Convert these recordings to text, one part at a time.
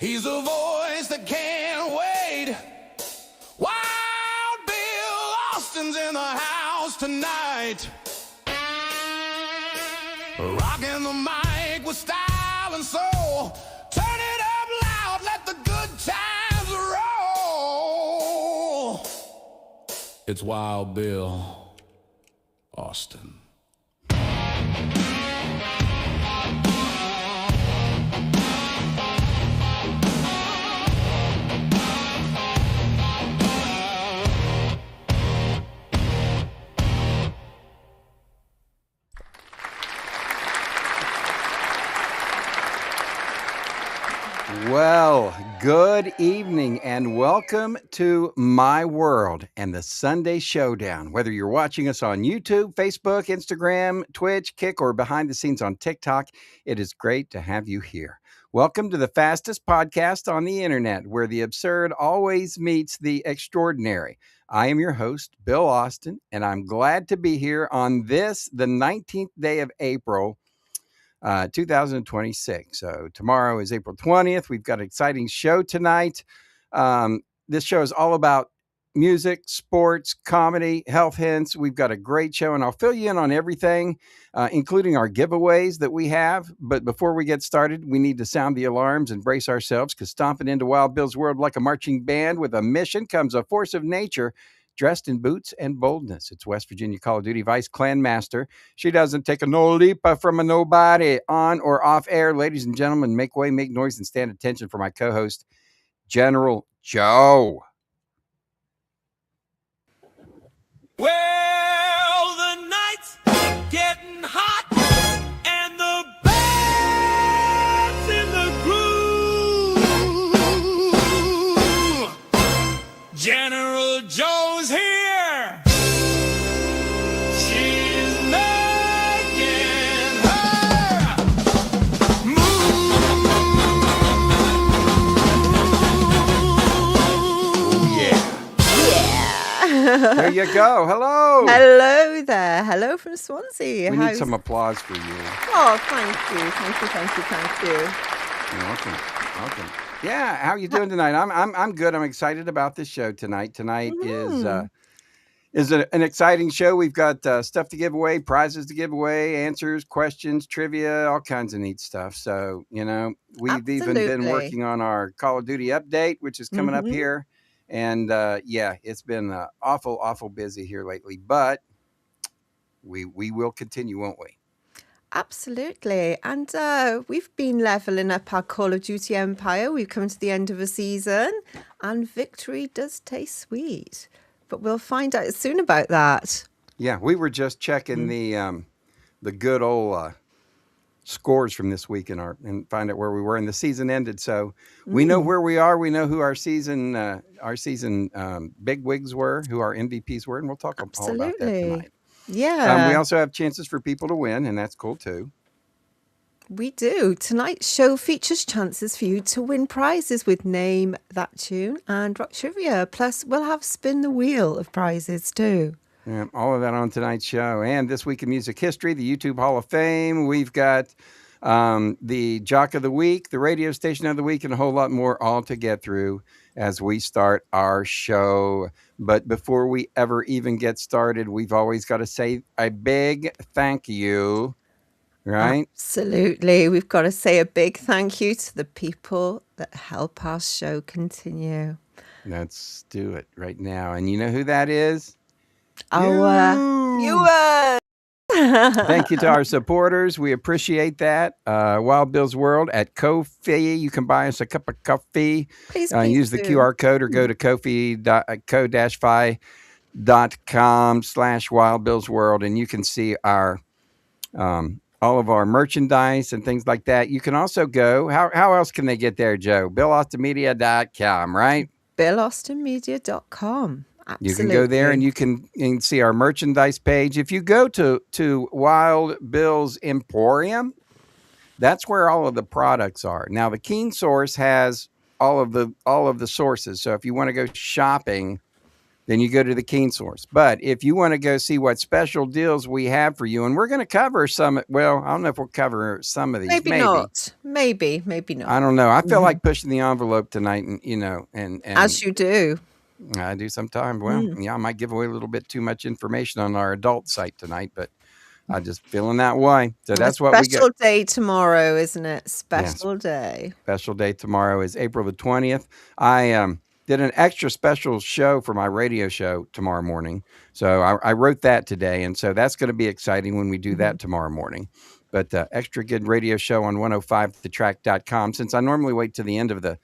He's a voice that can't wait. Wild Bill Austin's in the house tonight. Rocking the mic with style and soul. Turn it up loud, let the good times roll. It's Wild Bill Austin. Well, good evening and welcome to my world and the Sunday Showdown. Whether you're watching us on YouTube, Facebook, Instagram, Twitch, Kick, or behind the scenes on TikTok, it is great to have you here. Welcome to the fastest podcast on the internet, where the absurd always meets the extraordinary. I am your host, Bill Austin, and I'm glad to be here on this, the 19th day of April, 2026. So tomorrow is April 20th. We've got an exciting show tonight. This show is all about music, sports, comedy, health hints. We've got a great show, and I'll fill you in on everything, including our giveaways that we have. But before we get started, we need to sound the alarms and brace ourselves, because stomping into Wild Bill's world like a marching band with a mission comes a force of nature, dressed in boots and boldness. It's West Virginia Call of Duty Vice Clan Master. She doesn't take a no leapa from a nobody, on or off air. Ladies and gentlemen, make way, make noise, and stand attention for my co-host, General Joe. Well, the night's getting hot, and the band's in the groove. General Joe's here. She's making her move. There you go. Hello. Hello there. Hello from Swansea. We need some applause for you. Oh, thank you. Thank you. You're welcome. Yeah, how are you doing tonight? I'm good. I'm excited about this show tonight. Tonight is an exciting show. We've got stuff to give away, prizes to give away, answers, questions, trivia, all kinds of neat stuff. So, we've even been Absolutely. working on our Call of Duty update, which is coming up here. And yeah, it's been awful busy here lately, but we will continue, won't we? Absolutely. And we've been leveling up our Call of Duty empire. We've come to the end of a season, and victory does taste sweet. But we'll find out soon about that. Yeah, we were just checking the good old scores from this week and find out where we were, and the season ended. So we know where we are. We know who our season bigwigs were, who our MVPs were, and we'll talk all about that tonight. Yeah. We also have chances for people to win, and that's cool too. We do. Tonight's show features chances for you to win prizes with Name That Tune and Rock Trivia. Plus, we'll have Spin the Wheel of prizes too. Yeah, all of that on tonight's show. And this week in music history, the YouTube Hall of Fame. We've got the Jock of the Week, the radio station of the week, and a whole lot more all to get through as we start our show. But before we ever even get started, we've always got to say a big thank you, right? Absolutely. We've got to say a big thank you to the people that help our show continue. Let's do it right now. And you know who that is? You. Thank you to our supporters. We appreciate that. Wild Bill's World at Ko-fi. You can buy us a cup of coffee. Please use the QR code or go to ko-fi.com/Wild Bill's World, and you can see our all of our merchandise and things like that. You can also go. How else can they get there, Joe? BillAustinMedia.com, right? BillAustinMedia.com. Absolutely. You can go there and you can see our merchandise page. If you go to Wild Bill's Emporium, that's where all of the products are. Now, the Keen Source has all of the sources. So if you want to go shopping then you go to the Keen Source. But if you want to go see what special deals we have for you, and we're going to cover some, well, I don't know if we'll cover some of these. Maybe not. Maybe not. I don't know. I feel like pushing the envelope tonight, and and as you do. I do sometimes. Well, yeah, I might give away a little bit too much information on our adult site tonight, but I'm just feeling that way. So that's what we got. Special day tomorrow, isn't it? Special day. Special day tomorrow is April the 20th. I did an extra special show for my radio show tomorrow morning. So I wrote that today. And so that's going to be exciting when we do that tomorrow morning. But extra good radio show on 105thetrack.com. Since I normally wait to the end of the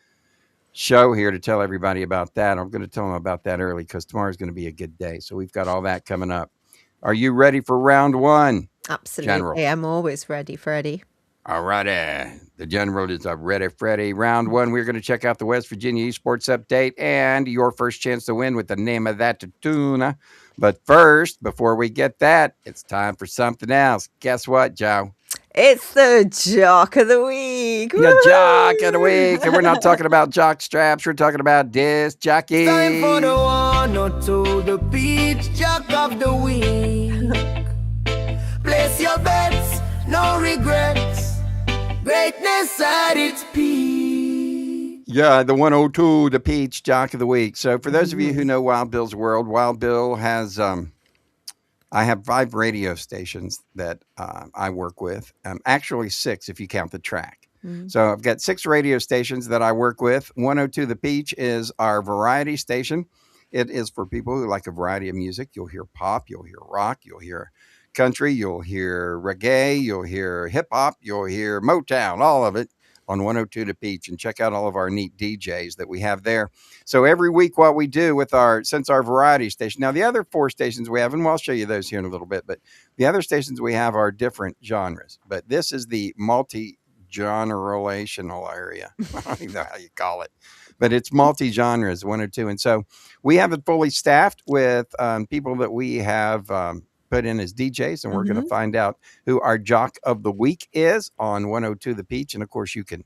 show here to tell everybody about that, I'm going to tell them about that early because tomorrow's going to be a good day. So we've got all that coming up. Are you ready for round one? Absolutely. General? I'm always ready, Freddie. All righty. The General is ready, Freddie. Round one, we're going to check out the West Virginia Esports Update and your first chance to win with the name of that tuna. But first, before we get that, it's time for something else. Guess what, Joe? It's the Jock of the Week. The Jock of the Week. And we're not talking about jock straps. We're talking about disc jockey. Time for the 102, the Beach Jock of the Week. Place your bets, no regrets. Greatness at its peak. Yeah, the 102, the Peach Jock of the Week. So for those of you who know Wild Bill's World, Wild Bill has, I have 5 radio stations that I work with. Actually 6 if you count the track. So I've got 6 radio stations that I work with. 102 The Peach is our variety station. It is for people who like a variety of music. You'll hear pop, you'll hear rock, you'll hear country, you'll hear reggae, you'll hear hip hop, you'll hear Motown, all of it on 102 The Peach. And check out all of our neat DJs that we have there. So every week what we do with since our variety station, now the other 4 stations we have, and I'll show you those here in a little bit, but the other stations we have are different genres, but this is the multi-generational area. I don't even know how you call it, but it's multi-genres, 102. And so we have it fully staffed with people that we have put in as DJs, and we're going to find out who our Jock of the Week is on 102 The Peach. And of course, you can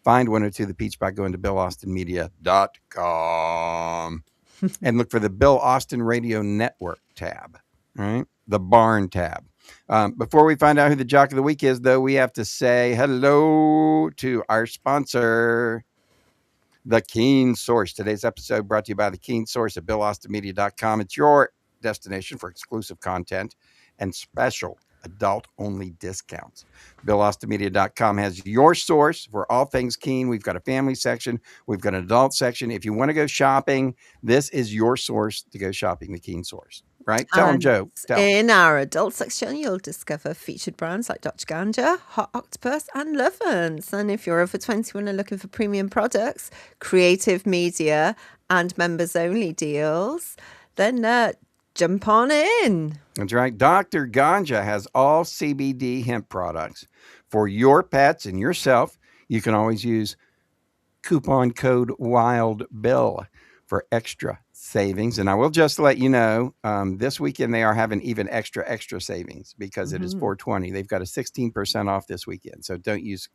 find 102 The Peach by going to BillAustinMedia.com and look for the Bill Austin Radio Network tab, right? The Barn tab. Before we find out who the Jock of the Week is, though, we have to say hello to our sponsor, The Keen Source. Today's episode brought to you by The Keen Source at BillAustinMedia.com. It's your destination for exclusive content and special adult-only discounts. BillAustinMedia.com has your source for all things Keen. We've got a family section. We've got an adult section. If you want to go shopping, this is your source to go shopping, The Keen Source. Right? Tell them, Joe. In our adult section, you'll discover featured brands like Dr. Ganja, Hot Octopus, and Lovins. And if you're over 21 and looking for premium products, creative media, and members-only deals, then jump on in. That's right. Dr. Ganja has all CBD hemp products for your pets and yourself. You can always use coupon code WILDBILL for extra savings. And I will just let you know, this weekend they are having even extra savings because it is 420. They've got a 16% off this weekend. So don't use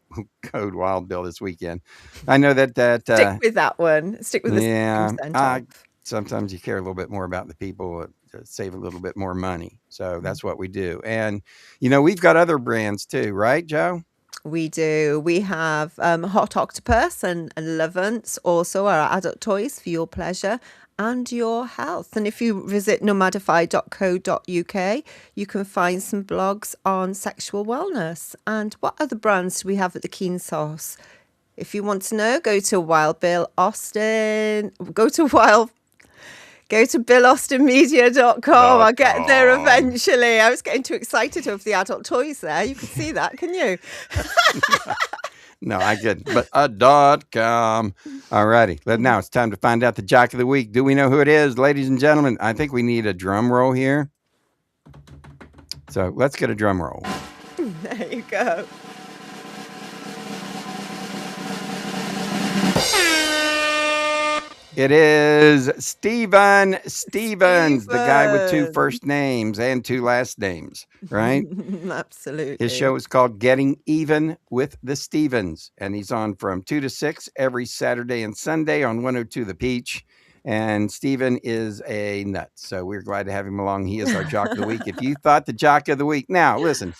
code WILDBILL this weekend. I know that stick with that one. Stick with the 16% off. Sometimes you care a little bit more about the people to save a little bit more money. So that's what we do. And, we've got other brands too, right, Joe? We do. We have Hot Octopus and Lovins, also our adult toys for your pleasure and your health. And if you visit nomadify.co.uk, you can find some blogs on sexual wellness. And what other brands do we have at the Keen Source? If you want to know, go to Wild Bill Austin. Go to BillAustinMedia.com. I'll get there eventually. I was getting too excited over the adult toys there. You can see that, can you? No, I couldn't. But .com. All righty. But now it's time to find out the Jock of the Week. Do we know who it is, ladies and gentlemen? I think we need a drum roll here. So let's get a drum roll. There you go. It is Stephen Stevens, the guy with 2 first names and 2 last names, right? Absolutely. His show is called Getting Even with the Stevens, and he's on from 2 to 6 every Saturday and Sunday on 102 The Peach. And Stephen is a nut. So we're glad to have him along. He is our Jock of the Week. If you thought the Jock of the Week. Now, listen.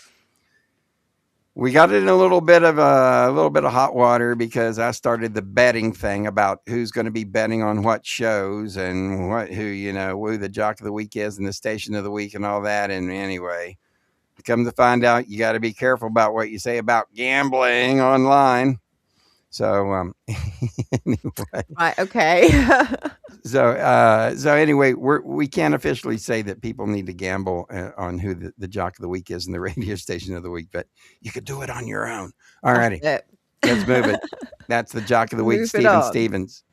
We got it in a little bit of hot water because I started the betting thing about who's going to be betting on what shows and who the Jock of the Week is and the Station of the Week and all that. And anyway, come to find out, you got to be careful about what you say about gambling online. So anyway, Right. Okay. so anyway, we can't officially say that people need to gamble on who the Jock of the Week is and the radio station of the week, but you could do it on your own. All righty, let's move it. That's the Jock of the Week, Move it Stephen on. Stevens.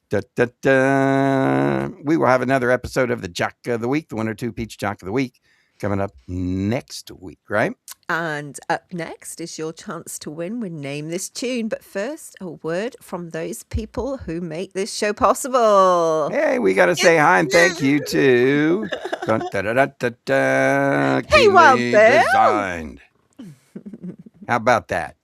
Da, da, da. We will have another episode of the Jock of the Week, the 1 or 2 Peach Jock of the Week, coming up next week, right? And up next is your chance to win with Name This Tune. But first, a word from those people who make this show possible. Hey, we got to say hi and thank you to Dun, da, da, da, da, da, Hey, Wild Keely Bill. Designed. How about that?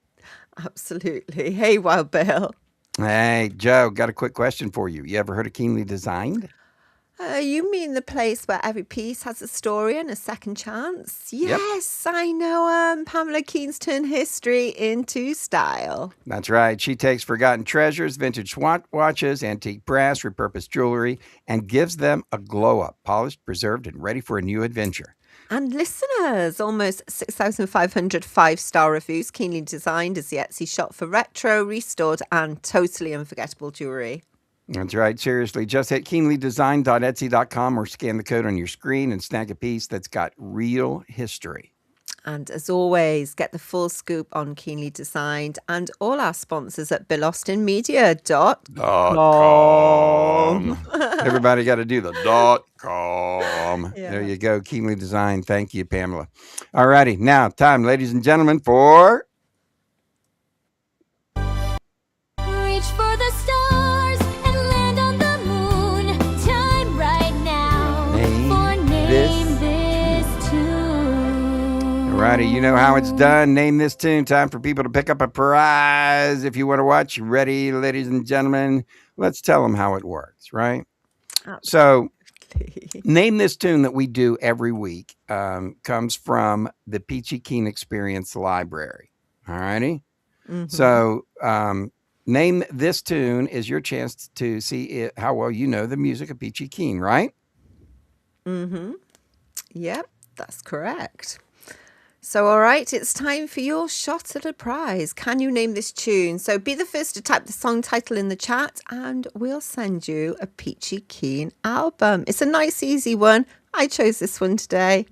Absolutely. Hey, Wild Bill. Hey, Joe, got a quick question for you. You ever heard of Keenly Designed? You mean the place where every piece has a story and a second chance? Yep. Yes, I know. Pamela Keen's turned history into style. That's right. She takes forgotten treasures, vintage watches, antique brass, repurposed jewelry, and gives them a glow up, polished, preserved, and ready for a new adventure. And listeners, almost 6,500 five-star reviews. Keenly Designed is the Etsy shop for retro, restored, and totally unforgettable jewelry. That's right. Seriously, just hit keenlydesign.etsy.com or scan the code on your screen and snag a piece that's got real history. And as always, get the full scoop on Keenly Designed and all our sponsors at BillAustinMedia.com. Everybody got to do the .com. Yeah. There you go. Keenly Designed. Thank you, Pamela. All righty. Now, time, ladies and gentlemen, for... Reach for the stars and land on the moon. Time right now Name for this Name This Tune. All righty. You know how it's done. Name this tune. Time for people to pick up a prize. If you want to watch, ready, ladies and gentlemen, let's tell them how it works, right? So... Name This Tune that we do every week comes from the Peachy Keen Experience Library. All righty. Mhm. So Name This Tune is your chance to see how well you know the music of Peachy Keen, right? Mm-hmm. Yep, that's correct. So, all right, it's time for your shot at a prize. Can you name this tune? So be the first to type the song title in the chat and we'll send you a Peachy Keen album. It's a nice, easy one. I chose this one today.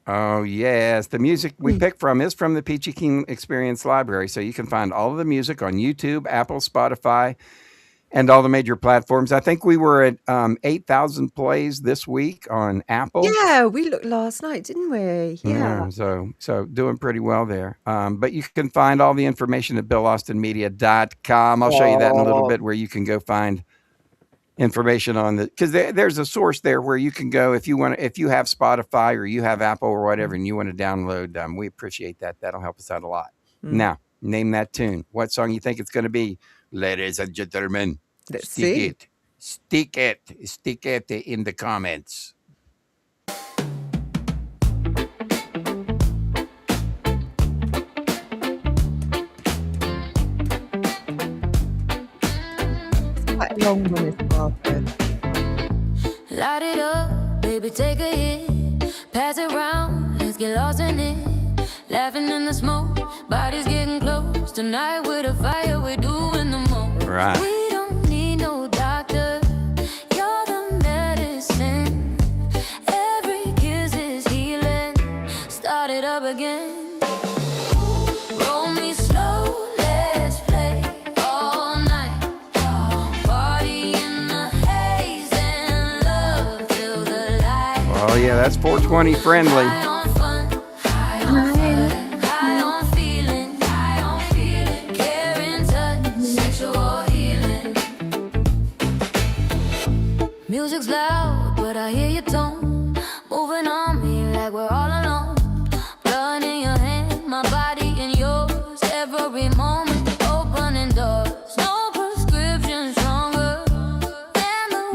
Oh, yes. The music we pick from is from the Peachy Keen Experience Library. So you can find all of the music on YouTube, Apple, Spotify, and all the major platforms. I think we were at 8,000 plays this week on Apple. Yeah, we looked last night, didn't we? Yeah. So doing pretty well there. But you can find all the information at BillAustinMedia.com. I'll show you that in a little bit, where you can go find information on the, because there's a source there where you can go if you have Spotify or you have Apple or whatever, and you want to download. We appreciate that. That'll help us out a lot. Now, name that tune. What song you think it's going to be, ladies and gentlemen? Let's see. Stick it in the comments. Quite a long one as well. Light it up, baby, take a hit. Pass it round, let's get lost in it. Laughing in the smoke, bodies getting close. Tonight with a fire, we're doing the most. Right. We don't need no doctor. You're the medicine. Every kiss is healing. Start it up again. Roll me slow, let's play all night. Party in the haze and love till the light. Oh yeah, that's 420 friendly. High on fun, high on fun, high on feeling, care and touch, sexual healing. Music's loud, but I hear your tone, moving on me like we're all alone. Blood in your hand, my body in yours, every moment opening doors. No prescription stronger than the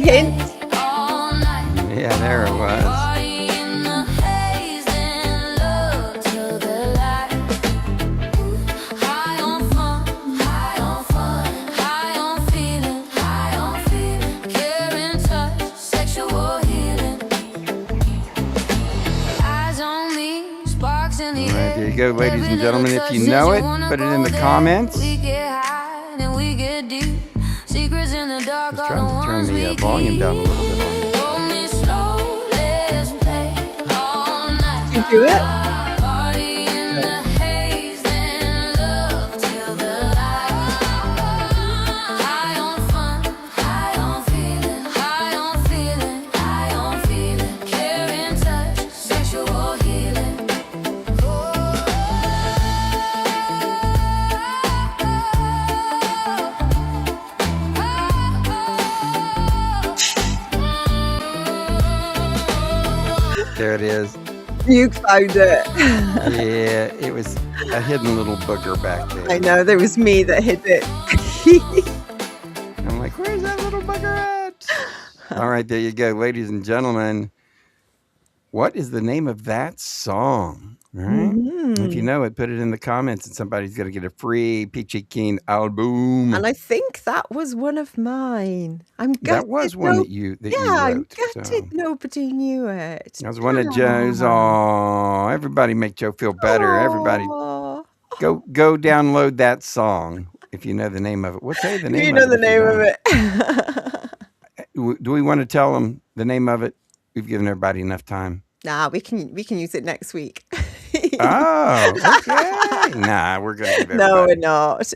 hint? all night. Yeah, there it was. Party in the haze and love till the light. High on fun, high on fun, high on feeling, high on feeling. Care and touch, sexual healing. Eyes on me, sparks in the All right, air. there you go, ladies and Every gentlemen. little If you touch know says it, wanna put it go in the there. comments. We get high and we get deep. Secrets in the dark Just are the trying to turn ones the we volume keep. down a little bit on you. Roll me slow, let's play all night. You do it? Party in the haze and love till the light. High on fun, high on feeling, high on feeling, high on feeling. Care and touch, sexual healing. There it is. You found it. Yeah, it was a hidden little booger back there. I know, there was me that hid it. I'm like, where's that little bugger at? All right, there you go, ladies and gentlemen. What is the name of that song? All right. If you know it, put it in the comments, and somebody's going to get a free Peachy Keen album. And I think that was one of mine. I'm gutted. That was one that you I'm wrote. gutted So. nobody knew it. That was one of Joe's. Oh, everybody make Joe feel better. Everybody Aw. go download that song if you know the name of it. We'll tell you the name You of know it. the if you name don't. of it. Do we want to tell them the name of it? We've given everybody enough time. Nah, we can use it next week. Oh, okay. Nah, we're going to give No, we're everybody. not.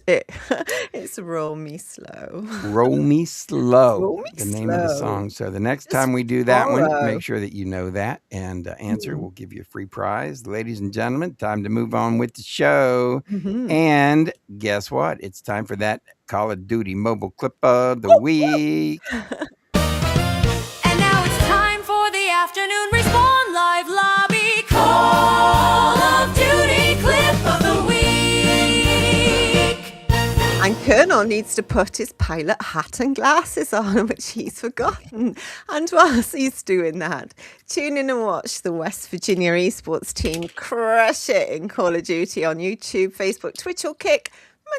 It's Roll Me Slow. Roll Me Slow, Roll Me the name of the Slow. song. So the next It's time we do that one, tomorrow. make sure that you know that and answer. We'll give you a free prize. Ladies and gentlemen, time to move on with the show. Mhm. And guess what? It's time for that Call of Duty mobile clip of the week. And now it's time for the afternoon Respawn Live Lobby Call of Duty Clip of the Week. And Colonel needs to put his pilot hat and glasses on, which he's forgotten. And whilst he's doing that, tune in and watch the West Virginia esports team crush it in Call of Duty on YouTube, Facebook, Twitch, or Kick,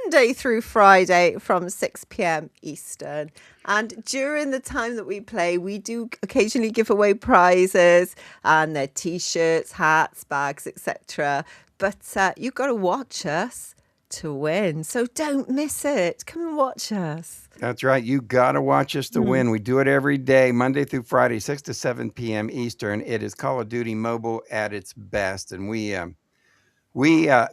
Monday through Friday from 6 p.m. Eastern. And during the time that we play, we do occasionally give away prizes and their t-shirts, hats, bags, etc. But you've got to watch us to win. So don't miss it. Come and watch us. That's right. You got to watch us to win. We do it every day, Monday through Friday, 6 to 7 p.m. Eastern. It is Call of Duty Mobile at its best. And we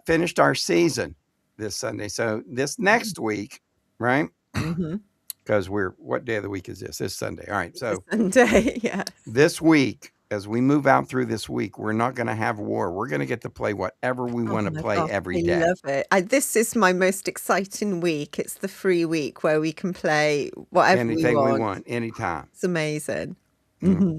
finished our season this Sunday. So this next week, right? Because what day of the week is this? This Sunday. All right. So Sunday, yes. this week, as we move out through this week, we're not going to have war. We're going to get to play whatever we want to my play God, every I day. love it. This is my most exciting week. It's the free week where we can play whatever Anything we we want. want, anytime. It's amazing.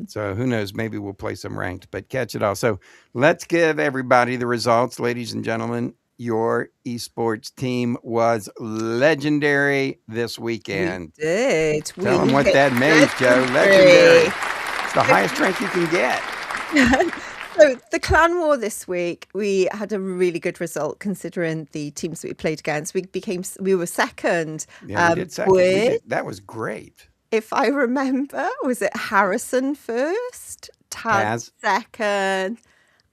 So who knows? Maybe we'll play some ranked, but catch it all. So let's give everybody the results, ladies and gentlemen. Your esports team was legendary this weekend. We did. Tell them We what hit that means, Joe. Legendary. It's the highest rank you can get. So the clan war this week, we had a really good result considering the teams that we played against. We were second. Yeah, we did second. With, That was great. if I remember, was it Harrison first, Taz second,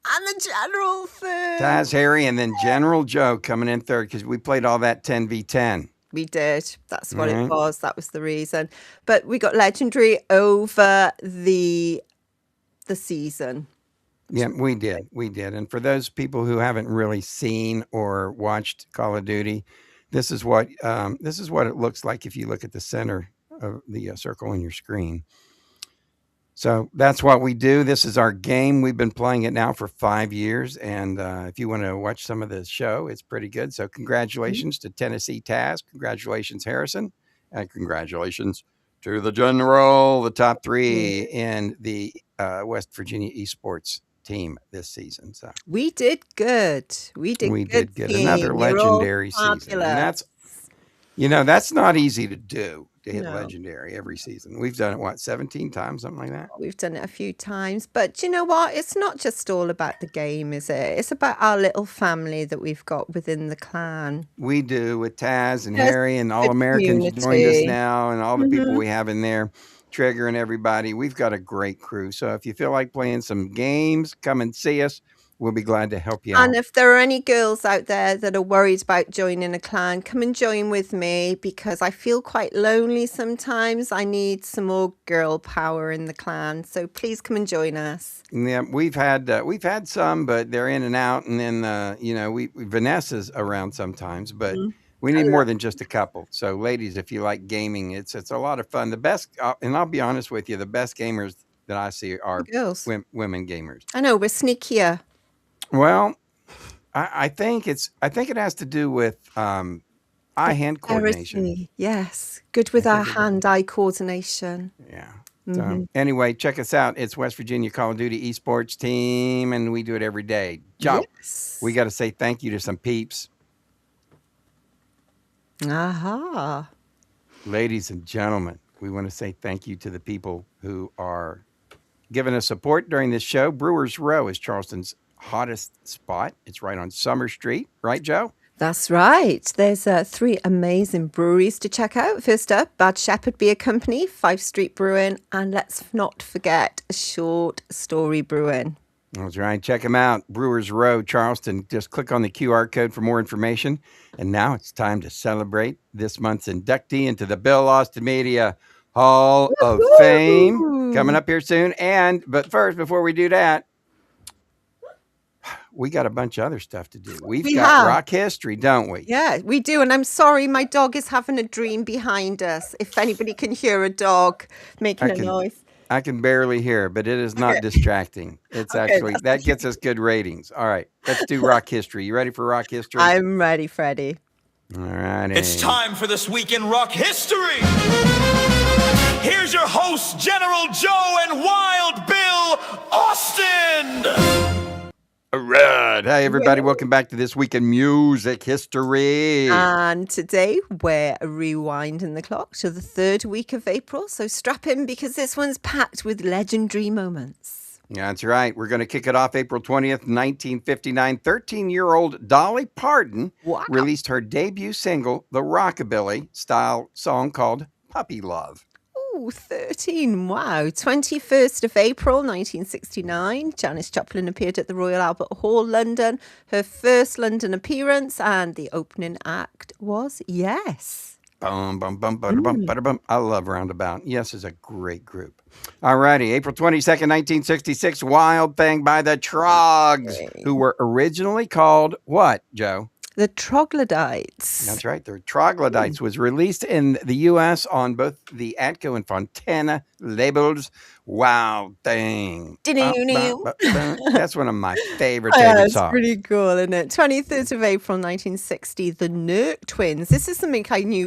and the general third? Taz, Harry, and then General Joe coming in third because we played all that 10v10. We did. That's what Mhm. it was. That was the reason. But we got legendary over the season. Yeah, we did. We did. And for those people who haven't really seen or watched Call of Duty, this is what it looks like if you look at the center of the circle on your screen. So that's what we do. This is our game. We've been playing it now for 5 years. And if you want to watch some of the show, it's pretty good. So congratulations to Tennessee Taz. Congratulations, Harrison. And congratulations to the General, the top three in the West Virginia esports team this season. So We did good. We did good. Another Team. You're all legendary season. And fabulous. that's not easy to do, to hit No. legendary every season. We've done it, what, 17 times, something like that? We've done it a few times, but do you know what? It's not just all about the game, is it? It's about our little family that we've got within the clan. We do, with Taz and Yes, Harry and All good Americans joined us community. now, and all the people Mhm. we have in there, Trigger and everybody. We've got a great crew. So if you feel like playing some games, come and see us. We'll be glad to help you out. And if there are any girls out there that are worried about joining a clan, come and join with me because I feel quite lonely sometimes. I need some more girl power in the clan. So please come and join us. Yeah, we've had some, but they're in and out, and then we Vanessa's around sometimes, but Mhm. we need more than just a couple. So, ladies, if you like gaming, it's a lot of fun. The best, and I'll be honest with you, the best gamers that I see are Girls. women gamers. I know, we're sneakier. Well, I think it has to do with eye-hand coordination. Dexterity, yes. Good with our think it does. hand-eye coordination. Yeah. Mm-hmm. So anyway, check us out. It's West Virginia Call of Duty esports team, and we do it every day. Joe, Yes. we got to say thank you to some peeps. Aha. Ladies and gentlemen, we want to say thank you to the people who are giving us support during this show. Brewers Row is Charleston's hottest spot. It's right on Summer Street. Right, Joe? That's right. There's 3 amazing breweries to check out. First up, Bad Shepherd Beer Company, 5 Street Brewing, and let's not forget Short Story Brewing. That's right. Check them out. Brewers Row, Charleston. Just click on the QR code for more information. And now it's time to celebrate this month's inductee into the Bill Austin Media Hall of Fame. Coming up here soon. But first, before we do that, we got a bunch of other stuff to do. We got rock history, don't we? Yeah, we do. And I'm sorry, my dog is having a dream behind us. If anybody can hear a dog making a noise. I can barely hear, but it is not distracting. It's actually, that gets us good ratings. All right, let's do rock history. You ready for rock history? I'm ready, Freddie. All right. It's time for This Week in Rock History. Here's your hosts, General Joe and Wild Bill Austin. All right. Hey, everybody. Welcome back to This Week in Music History. And today we're rewinding the clock to the 3rd week of April. So strap in because this one's packed with legendary moments. Yeah, that's right. We're going to kick it off April 20th, 1959. 13-year-old Dolly Parton released her debut single, the rockabilly-style song called Puppy Love. Ooh, 13. Wow. 21st of April, 1969. Janis Joplin appeared at the Royal Albert Hall, London. Her first London appearance, and the opening act was Yes. Bum, bum, bum, bum, bum, bum. I love Roundabout. Yes is a great group. All righty. April 22nd, 1966, Wild Thing by the Trogs, who were originally called what, Joe? The Troglodytes. That's right. The Troglodytes was released in the U.S. on both the Atco and Fontana labels. Wild Thing. That's one of my favorite songs. It's pretty cool, isn't it? 23rd of April, 1960, the Nerk Twins. This is something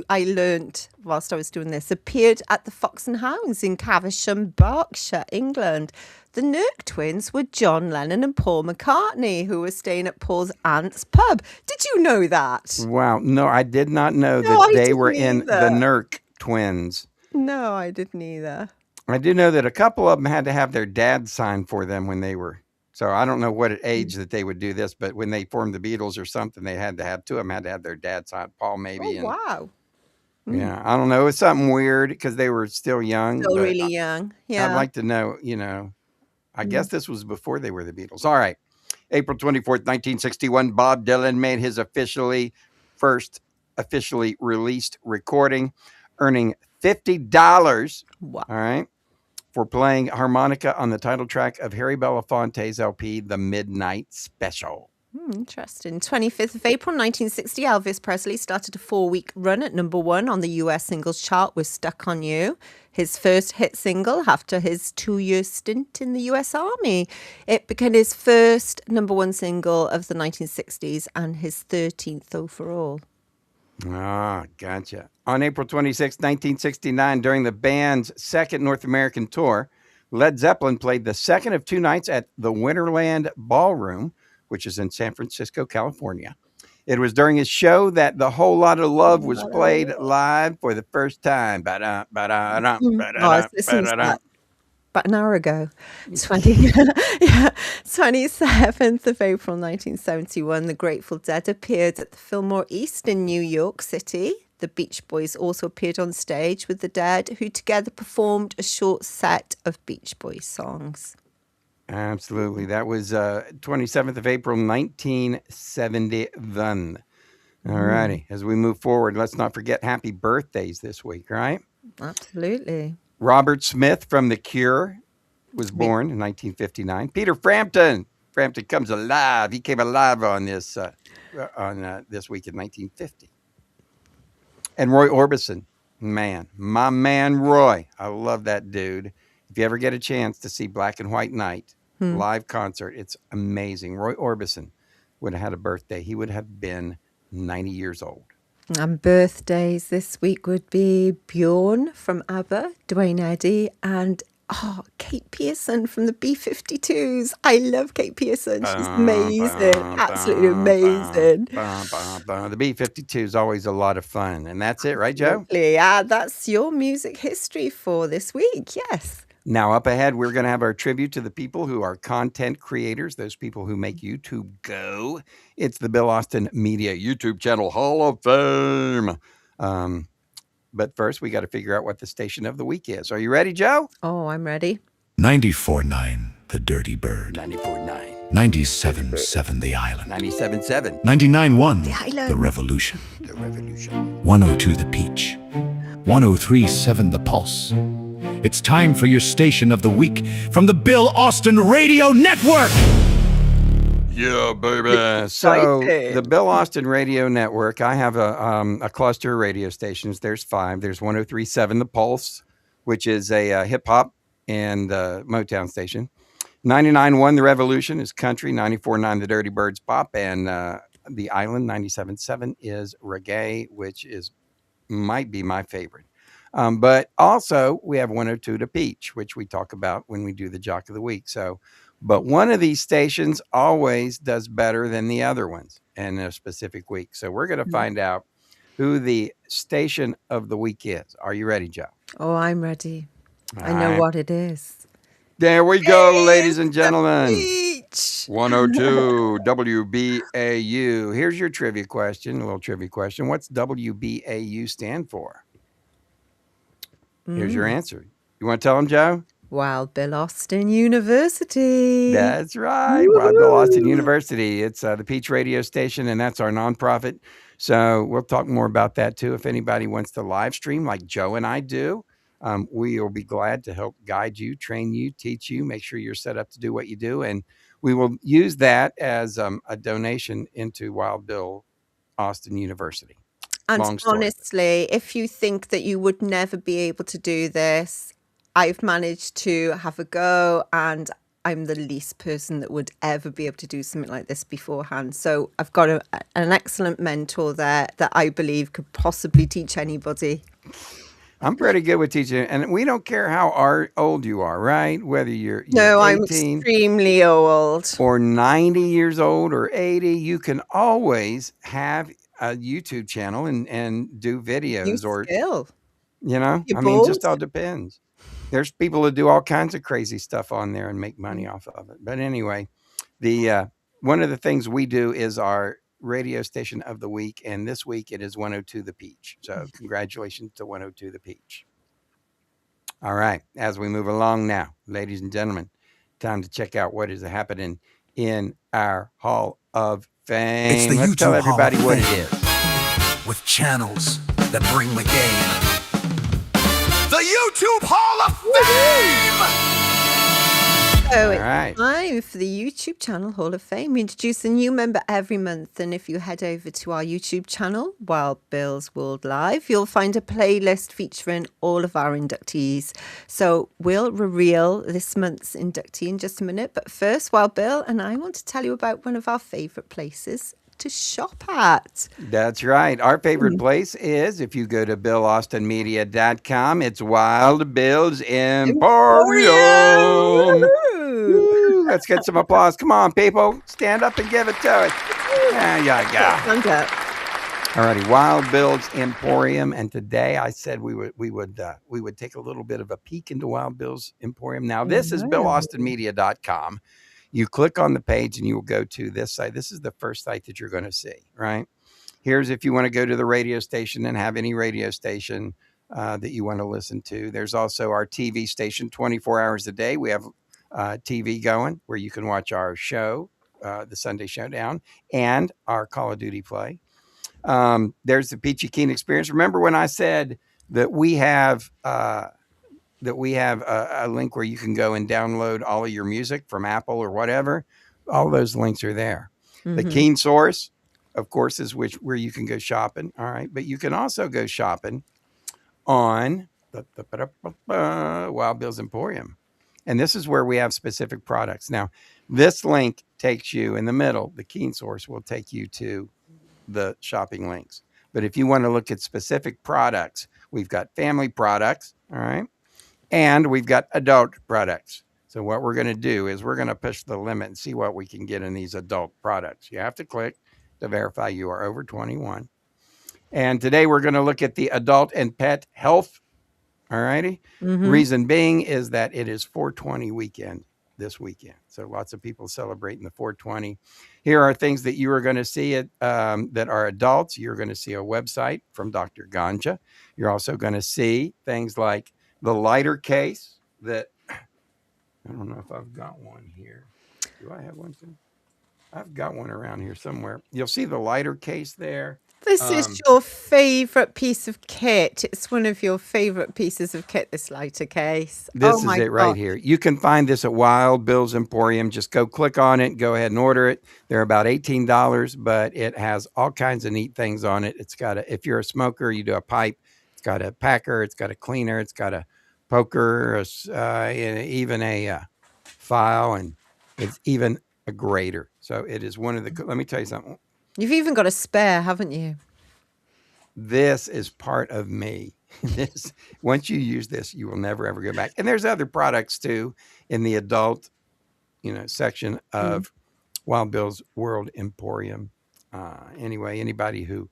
I learnt whilst I was doing this. Appeared at the Fox and Hounds in Caversham, Berkshire, England. The Nerk Twins were John Lennon and Paul McCartney, who were staying at Paul's aunt's pub. Did you know that? Wow. No, I did not know that they were in the Nerk Twins. No, I didn't either. I do know that a couple of them had to have their dad sign for them when they were. So I don't know what age that they would do this, but when they formed the Beatles or something, they had to have 2 of them had to have their dad sign. Paul maybe. Oh, wow. Yeah, I don't know. It's something weird because they were still young. Still really young. Yeah. I'd like to know, I guess this was before they were the Beatles. All right. April 24th, 1961, Bob Dylan made his first officially released recording, earning $50. Wow. All right. For playing harmonica on the title track of Harry Belafonte's LP, The Midnight Special. Interesting. 25th of April, 1960, Elvis Presley started a 4-week run at #1 on the US singles chart with Stuck on You, his first hit single after his 2-year stint in the US Army. It became his first #1 single of the 1960s and his 13th overall. Ah, gotcha. On April 26, 1969, during the band's second North American tour, Led Zeppelin played the second of 2 nights at the Winterland Ballroom, which is in San Francisco, California. It was during his show that The Whole Lot of Love was played live for the first time. Ba-da, ba-da-da, Oh, I ba-da-da, was listening to ba-da-da. that about an hour ago. 27th of April 1971, the Grateful Dead appeared at the Fillmore East in New York City. The Beach Boys also appeared on stage with the Dead, who together performed a short set of Beach Boys songs. Absolutely. That was 27th of April, 1971. All righty. As we move forward, let's not forget happy birthdays this week, right? Absolutely. Robert Smith from The Cure was born in 1959. Peter Frampton. Frampton comes alive. He came alive on this week in 1950. And Roy Orbison. Man, my man Roy. I love that dude. If you ever get a chance to see Black and White Night live concert, it's amazing. Roy Orbison would have had a birthday. He would have been 90 years old. And birthdays this week would be Bjorn from ABBA, Dwayne Eddy, and Kate Pearson from the B-52s. I love Kate Pearson. She's amazing. Absolutely amazing. The B-52 is always a lot of fun. And that's it, right, Joe? Yeah, that's your music history for this week. Yes. Now, up ahead, we're going to have our tribute to the people who are content creators, those people who make YouTube go. It's the Bill Austin Media YouTube channel Hall of Fame. But first, we got to figure out what the station of the week is. Are you ready, Joe? Oh, I'm ready. 94.9 The Dirty Bird. 94.9. 97.7 The Island. 97.7. 99.1 The Island. The Revolution. The Revolution. 102 The Peach. 103.7 The Pulse. It's time for your station of the week from the Bill Austin Radio Network. Yeah, baby. So Excited. the Bill Austin Radio Network, I have a cluster of radio stations. There's 5. There's 103.7 The Pulse, which is a hip-hop and Motown station. 99.1 The Revolution is country. 94.9 The Dirty Birds pop. And The Island, 97.7 is reggae, which might be my favorite. But also we have 102 to Peach, which we talk about when we do the Jock of the Week. But one of these stations always does better than the other ones in a specific week. So we're going to find out who the station of the week is. Are you ready, Joe? Oh, I'm ready. I All know right. what it is. There we go, ladies and gentlemen. Peach. 102 WBAU. Here's your trivia question, a little trivia question. What's WBAU stand for? Here's your answer. You want to tell them, Joe? Wild Bill Austin University. That's right. Wild Bill Austin University. It's the Peach radio station, and that's our nonprofit. So we'll talk more about that too. If anybody wants to live stream like Joe and I do, we will be glad to help guide you, train you, teach you, make sure you're set up to do what you do. And we will use that as a donation into Wild Bill Austin University. And Long story. honestly, if you think that you would never be able to do this, I've managed to have a go, and I'm the least person that would ever be able to do something like this beforehand. So I've got an excellent mentor there that I believe could possibly teach anybody. I'm pretty good with teaching, and we don't care how old you are, right? Whether you're No, I'm 18 extremely old. or 90 years old or 80, you can always have a YouTube channel and do videos New or, skill. I You're mean, just bold. all depends. There's people that do all kinds of crazy stuff on there and make money off of it. But anyway, one of the things we do is our radio station of the week, and this week it is 102 The Peach. So congratulations to 102 The Peach. All right, as we move along now, ladies and gentlemen, time to check out what is happening in our Hall of Fame. It's the Let's tell YouTube Hall everybody of what it Fame. is. With channels that bring the game. The YouTube Hall of Fame! So All it's right. time for the YouTube channel Hall of Fame. We introduce a new member every month, and if you head over to our YouTube channel, Wild Bill's World Live, you'll find a playlist featuring all of our inductees. So we'll reveal this month's inductee in just a minute, but first, Wild Bill and I want to tell you about one of our favourite places to shop at. That's right. Our favorite place is, if you go to BillAustinMedia.com, it's Wild Bill's Emporium. Woo, let's get some applause. Come on, people. Stand up and give it to us. Yeah. Stand up. Alrighty, Wild Bill's Emporium, and today I said we would take a little bit of a peek into Wild Bill's Emporium. Now this is BillAustinMedia.com. You click on the page and you will go to this site. This is the first site that you're going to see, right? Here's if you want to go to the radio station and have any radio station that you want to listen to. There's also our TV station 24 hours a day. We have TV going where you can watch our show, the Sunday Showdown, and our Call of Duty play. There's the Peachy Keen Experience. Remember when I said that we have a link where you can go and download all of your music from Apple or whatever? All those links are there. Mm-hmm. The Keen Source, of course, is where you can go shopping. All right. But you can also go shopping on Wild Bill's Emporium. And this is where we have specific products. Now, this link takes you in the middle. The Keen Source will take you to the shopping links. But if you want to look at specific products, we've got family products. All right. And we've got adult products. So what we're going to do is we're going to push the limit and see what we can get in these adult products. You have to click to verify you are over 21. And today we're going to look at the adult and pet health. All righty. Mm-hmm. Reason being is that it is 420 weekend this weekend. So lots of people celebrating the 420. Here are things that you are going to see that are adults. You're going to see a website from Dr. Ganja. You're also going to see things like the lighter case that I don't know if I've got one here. Do I have one too? I've got one around here somewhere. You'll see the lighter case there. This is your favorite piece of kit. It's one of your favorite pieces of kit, this lighter case. This is it right here. You can find this at Wild Bill's Emporium. Just go click on it, go ahead and order it. They're about $18, but it has all kinds of neat things on it. It's got if you're a smoker, you do a pipe. It's got a packer. It's got a cleaner. It's got a poker, even a file, and it's even a grater. So it is one of the, let me tell you something. You've even got a spare, haven't you? This is part of me. Once you use this, you will never, ever go back. And there's other products too in the adult, section of Wild Bill's World Emporium. Anyway, anybody who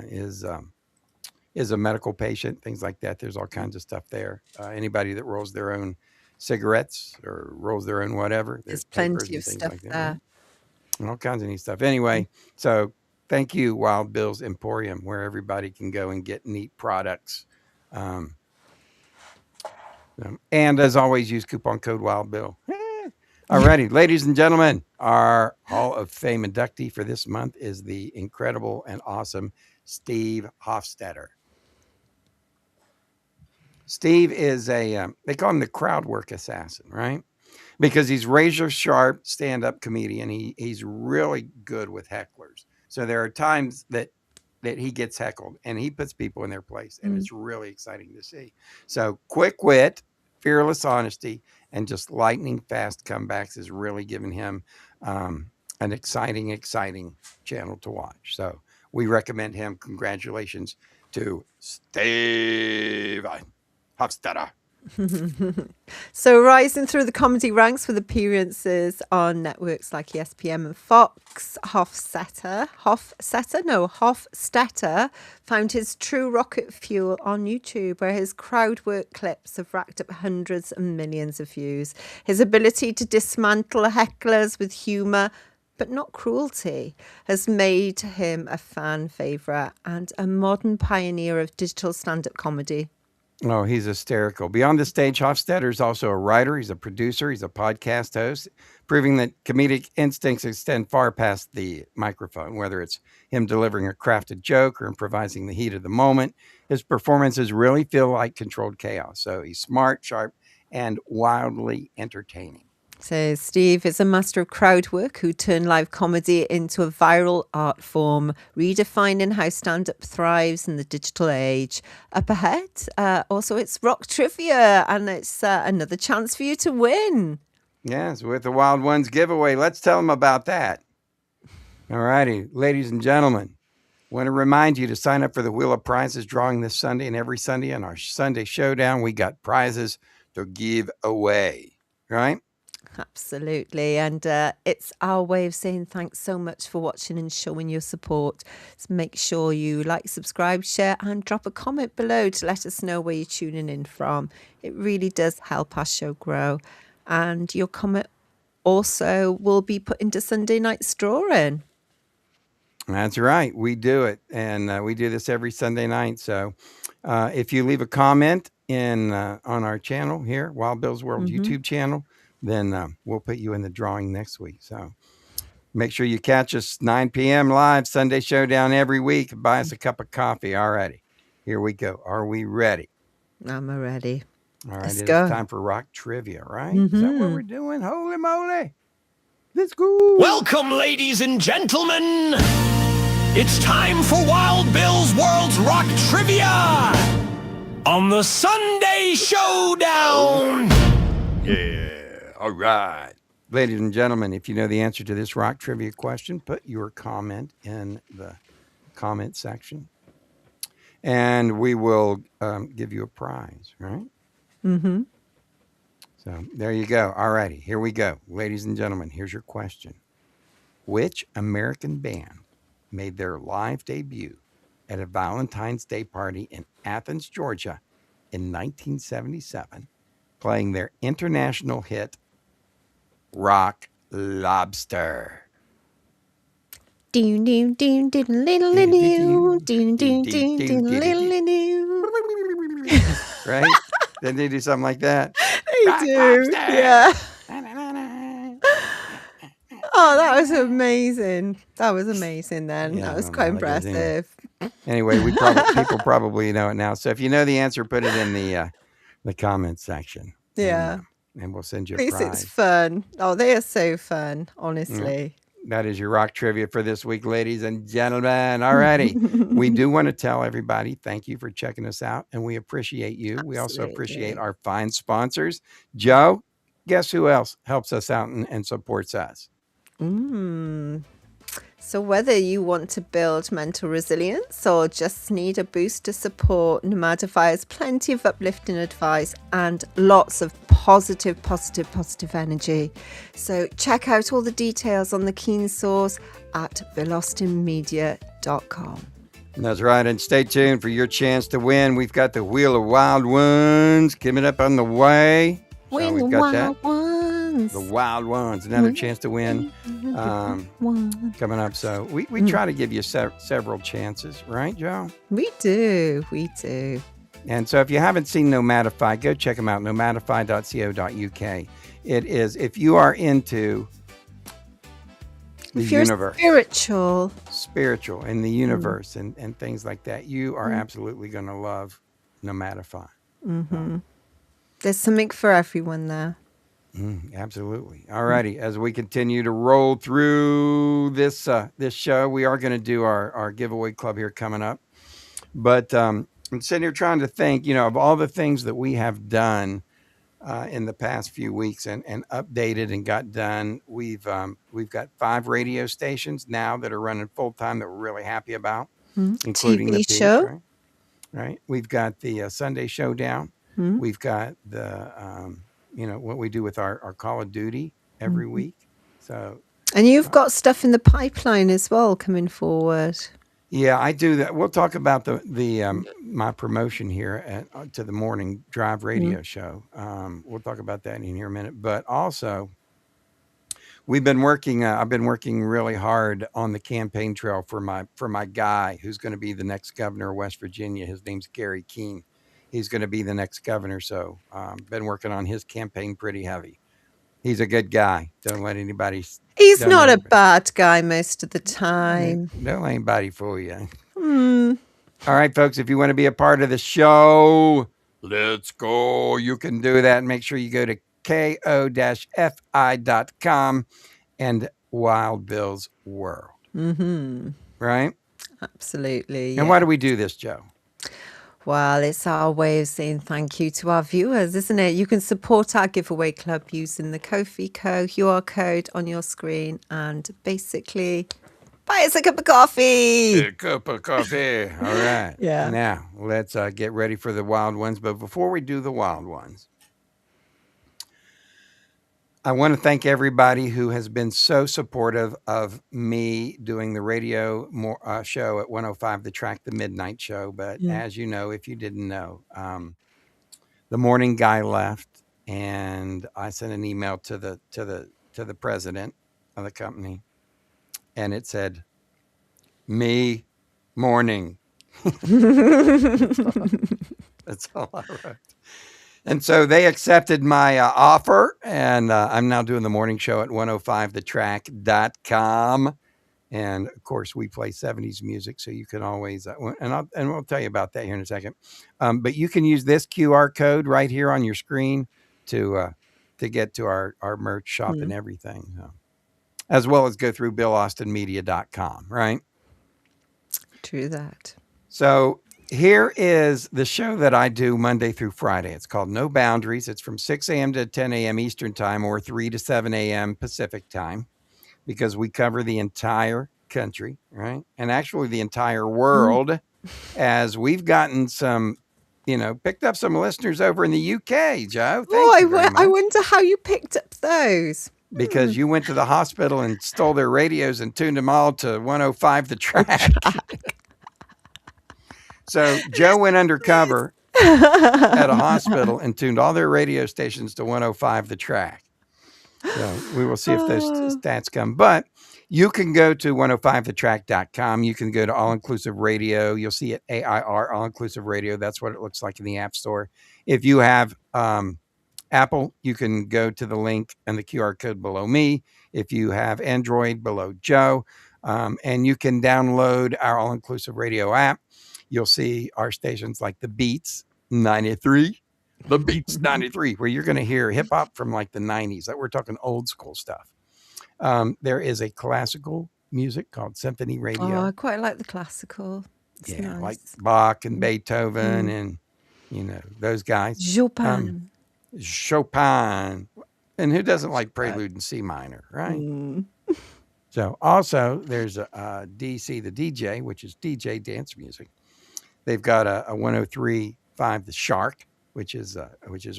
is a medical patient, things like that, there's all kinds of stuff there. Anybody that rolls their own cigarettes or rolls their own whatever, there's plenty of stuff like there. Right? And all kinds of neat stuff. Anyway, so thank you, Wild Bill's Emporium, where everybody can go and get neat products. And as always, use coupon code Wild Bill. All righty, ladies and gentlemen, our Hall of Fame inductee for this month is the incredible and awesome Steve Hofstetter. Steve is they call him the crowd work assassin, right? Because he's razor sharp stand-up comedian. He's really good with hecklers. So there are times that he gets heckled and he puts people in their place, and it's really exciting to see. So quick wit, fearless honesty, and just lightning fast comebacks is really giving him an exciting channel to watch. So we recommend him. Congratulations to Steve Hofstetter. So rising through the comedy ranks with appearances on networks like ESPN and Fox, Hofstetter found his true rocket fuel on YouTube, where his crowd work clips have racked up hundreds and millions of views. His ability to dismantle hecklers with humour, but not cruelty, has made him a fan favourite and a modern pioneer of digital stand-up comedy. Oh, he's hysterical. Beyond the stage, Hofstetter is also a writer. He's a producer. He's a podcast host, proving that comedic instincts extend far past the microphone, whether it's him delivering a crafted joke or improvising the heat of the moment. His performances really feel like controlled chaos. So he's smart, sharp, and wildly entertaining. So Steve is a master of crowd work who turned live comedy into a viral art form, redefining how stand-up thrives in the digital age. Up ahead, also it's rock trivia, and it's another chance for you to win. Yes, with the Wild Ones giveaway. Let's tell them about that. All righty, ladies and gentlemen, want to remind you to sign up for the Wheel of Prizes drawing this Sunday, and every Sunday on our Sunday Showdown, we got prizes to give away, right? Absolutely. And it's our way of saying thanks so much for watching and showing your support. So make sure you like, subscribe, share, and drop a comment below to let us know where you're tuning in from. It really does help our show grow. And your comment also will be put into Sunday night's drawing. That's right. We do it. And we do this every Sunday night. So if you leave a comment on our channel here, Wild Bill's World YouTube channel, then we'll put you in the drawing next week. So make sure you catch us 9 p.m. live Sunday Showdown every week. Buy us a cup of coffee. Alrighty. Here we go. Are we ready? I'm ready. All right. Let's It go. is time for rock trivia, right? Is that what we're doing? Holy moly. Let's go. Welcome, ladies and gentlemen. It's time for Wild Bill's World's Rock Trivia on the Sunday Showdown. Yeah. All right. Ladies and gentlemen, if you know the answer to this rock trivia question, put your comment in the comment section. And we will give you a prize, right? Mm-hmm. So there you go. All righty. Here we go. Ladies and gentlemen, here's your question. Which American band made their live debut at a Valentine's Day party in Athens, Georgia in 1977, playing their international hit, Rock Lobster? Doon, doon, doon, doon, little, little, doon, doon, doon, doon, little, little. Right? Didn't they do something like that? They Rock do. Lobster. Yeah. Na-na-na-na. Oh, that was amazing. That was amazing then. Yeah, I That was don't quite know how that goes anyway. impressive. Anyway, people probably know it now. So if you know the answer, put it in the comment section. Yeah. And we'll send you At a least it's prize. fun. Oh, they are so fun, honestly. That is your rock trivia for this week, ladies and gentlemen. Alrighty. We do want to tell everybody thank you for checking us out, and we appreciate you. We also appreciate Absolutely. our fine sponsors. Joe, guess who else helps us out and supports us? So whether you want to build mental resilience or just need a boost to support, Nomadify has plenty of uplifting advice and lots of positive energy. So check out all the details on the Keen Source at VillAustinMedia.com. That's right. And stay tuned for your chance to win. We've got the Wheel of Wild Ones coming up on the way. So Win we've the got that. wild ones. The Wild Ones, another chance to win coming up. So we try to give you several chances, right, Joe? We do. And so if you haven't seen Nomadify, go check them out, nomadify.co.uk. It is, if you are into the If you're universe, spiritual in the universe and things like that, you are absolutely going to love Nomadify. There's something for everyone there. Absolutely. All righty. As we continue to roll through this show, we are going to do our giveaway club here coming up. But I'm sitting here trying to think, of all the things that we have done in the past few weeks and updated and got done. We've got 5 radio stations now that are running full time that we're really happy about, including the TV Peak, show. right? We've got the Sunday Showdown. We've got the what we do with our Call of Duty every week. So And you've got stuff in the pipeline as well coming forward. yeah, I do that. We'll talk about the my promotion here to the morning drive radio show. We'll talk about that in here a minute. But also, we've been working. I've been working really hard on the campaign trail for my guy who's going to be the next governor of West Virginia. His name's Gary Keene. He's going to be the next governor. So, been working on his campaign pretty heavy. He's a good guy. Don't let anybody. He's don't not let a bad guy most of the time. Don't let anybody fool you. All right, folks, if you want to be a part of the show, let's go. You can do that. Make sure you go to ko-fi.com and Wild Bill's World. Right? Absolutely. And why do we do this, Joe? Well, it's our way of saying thank you to our viewers, isn't it? You can support our giveaway club using the Ko-fi QR code on your screen and basically buy us a cup of coffee. A cup of coffee. All right. Yeah. Now, let's get ready for the Wild Ones. But before we do the Wild Ones, I want to thank everybody who has been so supportive of me doing the radio show at 105 The Track, the midnight show. But as you know, if you didn't know, the morning guy left, and I sent an email to the president of the company, and it said, "Me morning." That's all I wrote. And so they accepted my offer, and I'm now doing the morning show at 105thetrack.com. And of course, we play 70s music, so you can always, and we'll tell you about that here in a second. But you can use this QR code right here on your screen to get to our merch shop and everything, as well as go through BillAustinMedia.com, right? True that. So here is the show that I do Monday through Friday. It's called No Boundaries. It's from 6 a.m. to 10 a.m. Eastern time, or 3 to 7 a.m. Pacific time, because we cover the entire country, right? And actually the entire world, as we've gotten some, picked up some listeners over in the UK, Joe. Thank you very much. I wonder how you picked up those. Because you went to the hospital and stole their radios and tuned them all to 105 The Track. So Joe went undercover at a hospital and tuned all their radio stations to 105 The Track. So we will see if those stats come. But you can go to 105thetrack.com. You can go to All Inclusive Radio. You'll see it, AIR, All Inclusive Radio. That's what it looks like in the App Store. If you have Apple, you can go to the link and the QR code below me. If you have Android, below Joe. And you can download our All Inclusive Radio app. You'll see our stations like the Beats 93, the Beats 93, where you're going to hear hip hop from like the 90s. That we're talking old school stuff. There is a classical music called Symphony Radio. Oh, I quite like the classical. It's nice. Like Bach and Beethoven and, those guys. Chopin. And who doesn't like Prelude in C minor, right? So also there's a DC, the DJ, which is DJ dance music. They've got a 103.5 The Shark, which is a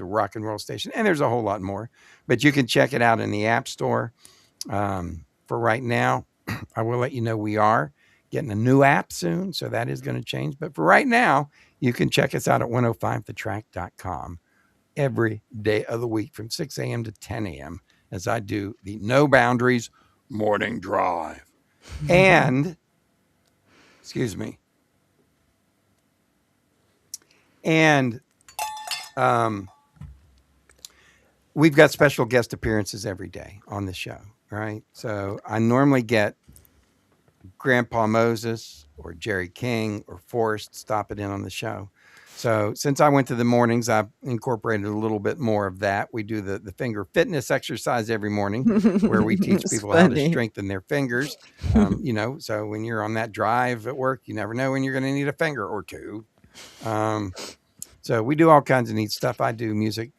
rock and roll station. And there's a whole lot more, but you can check it out in the App Store. For right now, I will let you know we are getting a new app soon, so that is going to change. But for right now, you can check us out at 105thetrack.com every day of the week from 6 a.m. to 10 a.m. as I do the No Boundaries Morning Drive. And, excuse me. And we've got special guest appearances every day on the show, right? So I normally get Grandpa Moses or Jerry King or Forrest stopping in on the show. So since I went to the mornings, I've incorporated a little bit more of that. We do the finger fitness exercise every morning where we teach people how to strengthen their fingers. So when you're on that drive at work, you never know when you're going to need a finger or two. So we do all kinds of neat stuff. I do music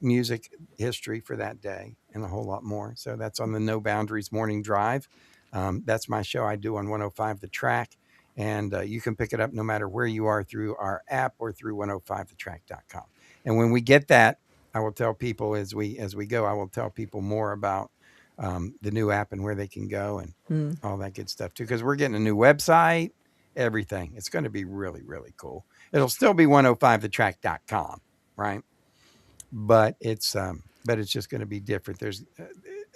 history for that day and a whole lot more. So that's on the No Boundaries Morning Drive. That's my show I do on 105 The Track. And you can pick it up no matter where you are through our app or through 105thetrack.com. And when we get that, I will tell people as we go, I will tell people more about the new app and where they can go and all that good stuff too. Because we're getting a new website, everything. It's going to be really, really cool. It'll still be 105thetrack.com, right? But it's just going to be different.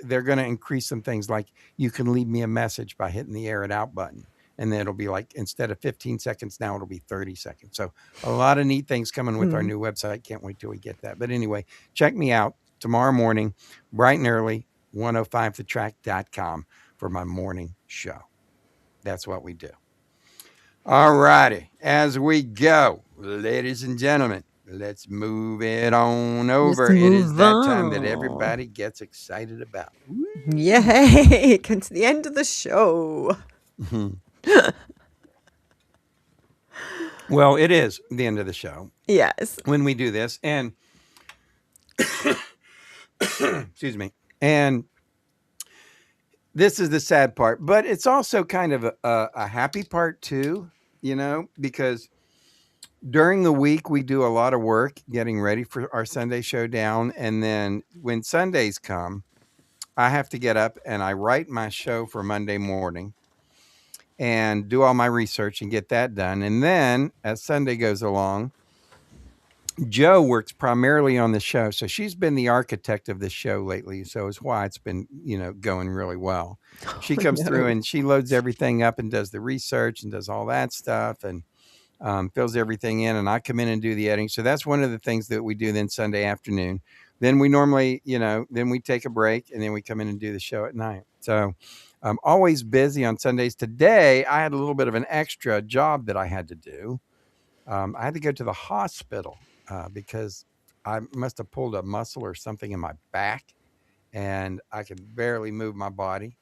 They're going to increase some things like you can leave me a message by hitting the air it out button. And then it'll be like, instead of 15 seconds, now it'll be 30 seconds. So a lot of neat things coming with our new website. Can't wait till we get that. But anyway, check me out tomorrow morning, bright and early, 105thetrack.com for my morning show. That's what we do. All righty. As we go, ladies and gentlemen, let's move it on over. It is that time that everybody gets excited about. Woo. Yay! Come to the end of the show. Well, it is the end of the show. Yes. When we do this. And excuse me. And this is the sad part, but it's also kind of a happy part too, because during the week we do a lot of work getting ready for our Sunday showdown. And then when Sundays come, I have to get up and I write my show for Monday morning and do all my research and get that done. And then as Sunday goes along, Joe works primarily on the show. So she's been the architect of this show lately. So it's why it's been, going really well. She comes through and she loads everything up and does the research and does all that stuff and fills everything in. And I come in and do the editing. So that's one of the things that we do then Sunday afternoon. Then we normally, then we take a break and then we come in and do the show at night. So I'm always busy on Sundays. Today, I had a little bit of an extra job that I had to do. I had to go to the hospital because I must have pulled a muscle or something in my back and I could barely move my body.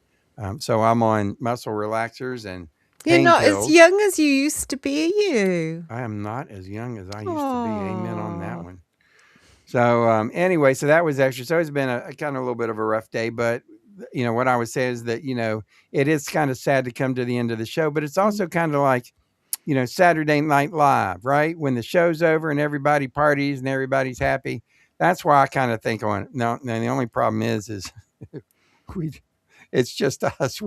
So I'm on muscle relaxers and You're pain not pills. as young as you used to be, are you? I am not as young as I used to be. Amen on that one. So anyway, so that was extra. So it's been a kind of a little bit of a rough day, but what I would say is that, it is kind of sad to come to the end of the show, but it's also kind of like, Saturday Night Live, right? When the show's over and everybody parties and everybody's happy. That's why I kind of think no, the only problem is it's just us.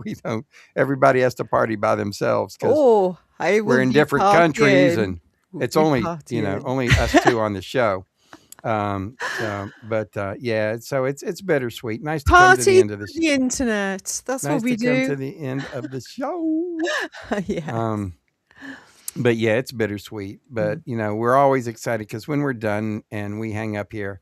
Everybody has to party by themselves because we're in different countries and it's only, only us two on the show. Yeah, so it's bittersweet. Nice to come to the end of the show. The internet. That's nice what we to do. come to the end of the show. Yeah. But yeah, it's bittersweet. But we're always excited because when we're done and we hang up here,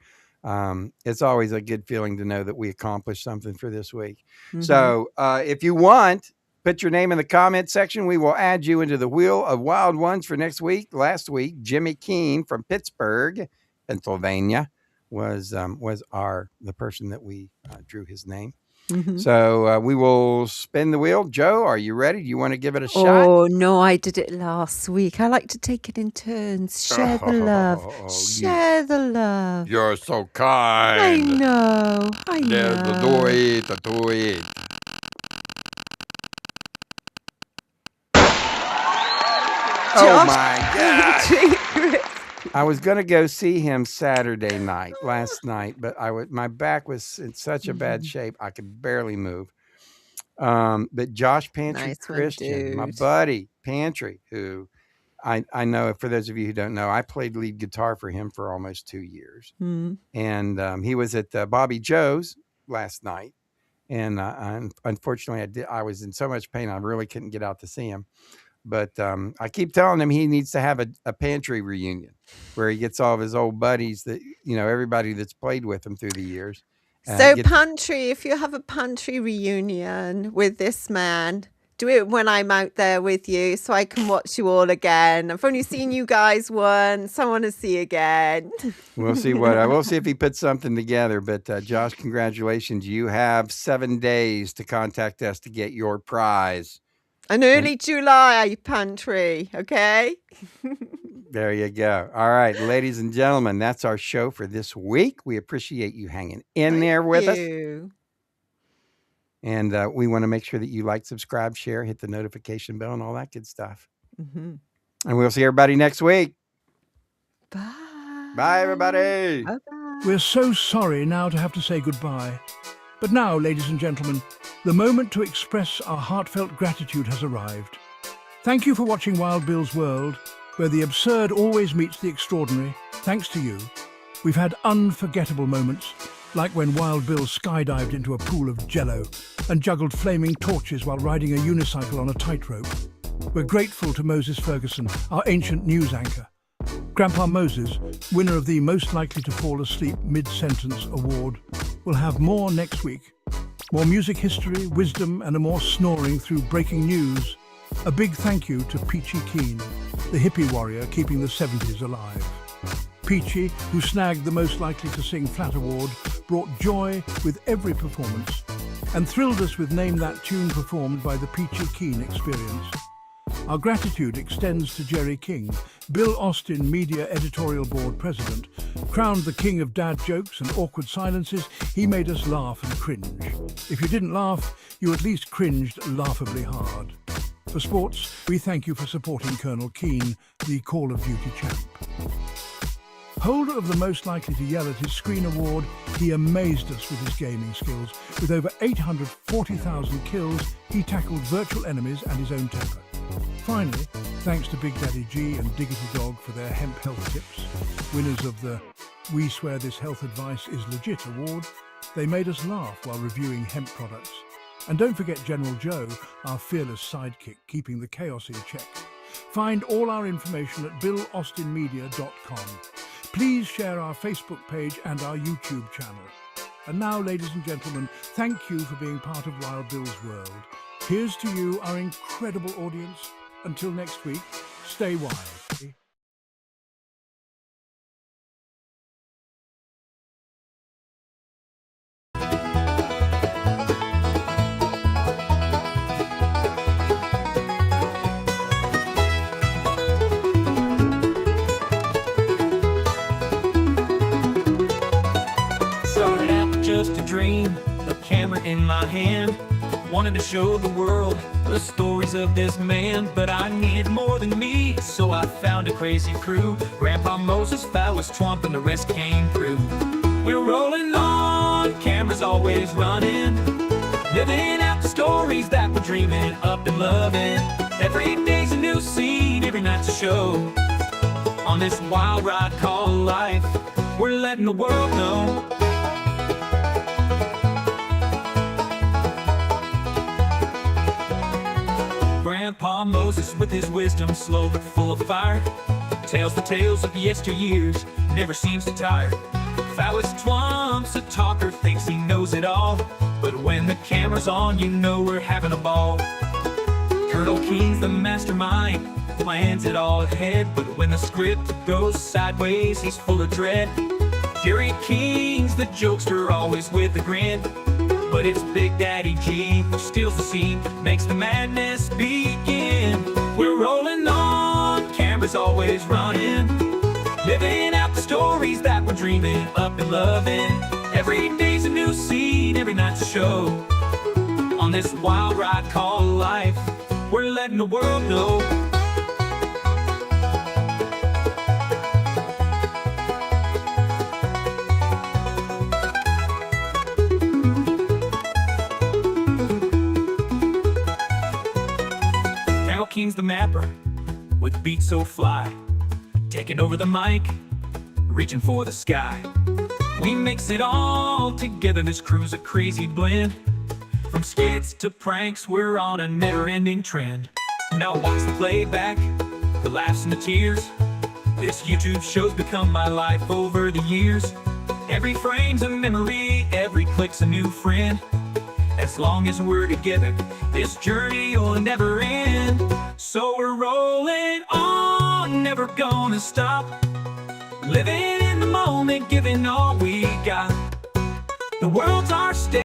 it's always a good feeling to know that we accomplished something for this week. So if you want, put your name in the comment section. We will add you into the Wheel of Wild Ones for next week. Last week, Jimmy Keene from Pittsburgh, Pennsylvania, was the person that we drew his name. So we will spin the wheel. Joe, are you ready? Do you want to give it a shot? Oh, no, I did it last week. I like to take it in turns. Share the love. Share the love. You're so I kind. know. I know. Do it. Oh my God. I was going to go see him Saturday night, last night, but my back was in such a bad shape, I could barely move. But Josh Pantry Nice one, Christian, my dude. buddy Pantry, who I know, for those of you who don't know, I played lead guitar for him for almost 2 years. And he was at Bobby Joe's last night. And unfortunately, I was in so much pain, I really couldn't get out to see him. But I keep telling him he needs to have a Pantry reunion where he gets all of his old buddies that, everybody that's played with him through the years. So Pantry, if you have a Pantry reunion with this man, do it when I'm out there with you so I can watch you all again. I've only seen you guys once. I want to see again. We'll see we'll see if he puts something together. But Josh, congratulations. You have 7 days to contact us to get your prize. An early July Pantry, okay? There you go. All right, ladies and gentlemen, that's our show for this week. We appreciate you hanging in there with us. And we want to make sure that you like, subscribe, share, hit the notification bell and all that good stuff. And we'll see everybody next week. Bye. Bye, everybody. Bye-bye. We're so sorry now to have to say goodbye. But now, ladies and gentlemen, the moment to express our heartfelt gratitude has arrived. Thank you for watching Wild Bill's World, where the absurd always meets the extraordinary. Thanks to you, we've had unforgettable moments, like when Wild Bill skydived into a pool of jello and juggled flaming torches while riding a unicycle on a tightrope. We're grateful to Moses Ferguson, our ancient news anchor. Grandpa Moses, winner of the Most Likely to Fall Asleep Mid-Sentence Award, will have more next week. More music history, wisdom, and a more snoring through breaking news. A big thank you to Peachy Keene, the hippie warrior keeping the 70s alive. Peachy, who snagged the Most Likely to Sing Flat Award, brought joy with every performance and thrilled us with Name That Tune performed by the Peachy Keene Experience. Our gratitude extends to Jerry King, Bill Austin Media Editorial Board President. Crowned the king of dad jokes and awkward silences, he made us laugh and cringe. If you didn't laugh, you at least cringed laughably hard. For sports, we thank you for supporting Colonel Keane, the Call of Duty champ. Holder of the most likely to yell at his screen award, he amazed us with his gaming skills. With over 840,000 kills, he tackled virtual enemies and his own temper. Finally, thanks to Big Daddy G and Diggity Dog for their hemp health tips, winners of the We Swear This Health Advice is Legit award, they made us laugh while reviewing hemp products. And don't forget General Joe, our fearless sidekick, keeping the chaos in check. Find all our information at BillAustinMedia.com. Please share our Facebook page and our YouTube channel. And now, ladies and gentlemen, thank you for being part of Wild Bill's world. Here's to you, our incredible audience. Until next week, stay wild. Started out just a dream, a camera in my hand. Wanted to show the world the stories of this man, but I needed more than me, so I found a crazy crew. Grandpa Moses, Phyllis Twump, and the rest came through. We're rolling on, cameras always running, living out the stories that we're dreaming up and loving. Every day's a new scene, every night's a show. On this wild ride called life, we're letting the world know. Grandpa Moses with his wisdom, slow but full of fire, tells the tales of yesteryears, never seems to tire. Phyllis Twomp's a talker, thinks he knows it all, but when the camera's on, you know we're having a ball. Colonel Keen's the mastermind, plans it all ahead, but when the script goes sideways, he's full of dread. Jerry King's the jokester, always with a grin, but it's Big Daddy G who steals the scene, makes the madness begin. We're rolling on, cameras always running, living out the stories that we're dreaming up and loving. Every day's a new scene, every night's a show. On this wild ride called life, we're letting the world know. King's the mapper, with beats so fly, taking over the mic, reaching for the sky. We mix it all together, this crew's a crazy blend. From skits to pranks, we're on a never-ending trend. Now watch the playback, the laughs and the tears. This YouTube show's become my life over the years. Every frame's a memory, every click's a new friend. As long as we're together, this journey will never end. So we're rolling on, never gonna stop, living in the moment, giving all we got. The world's our stage.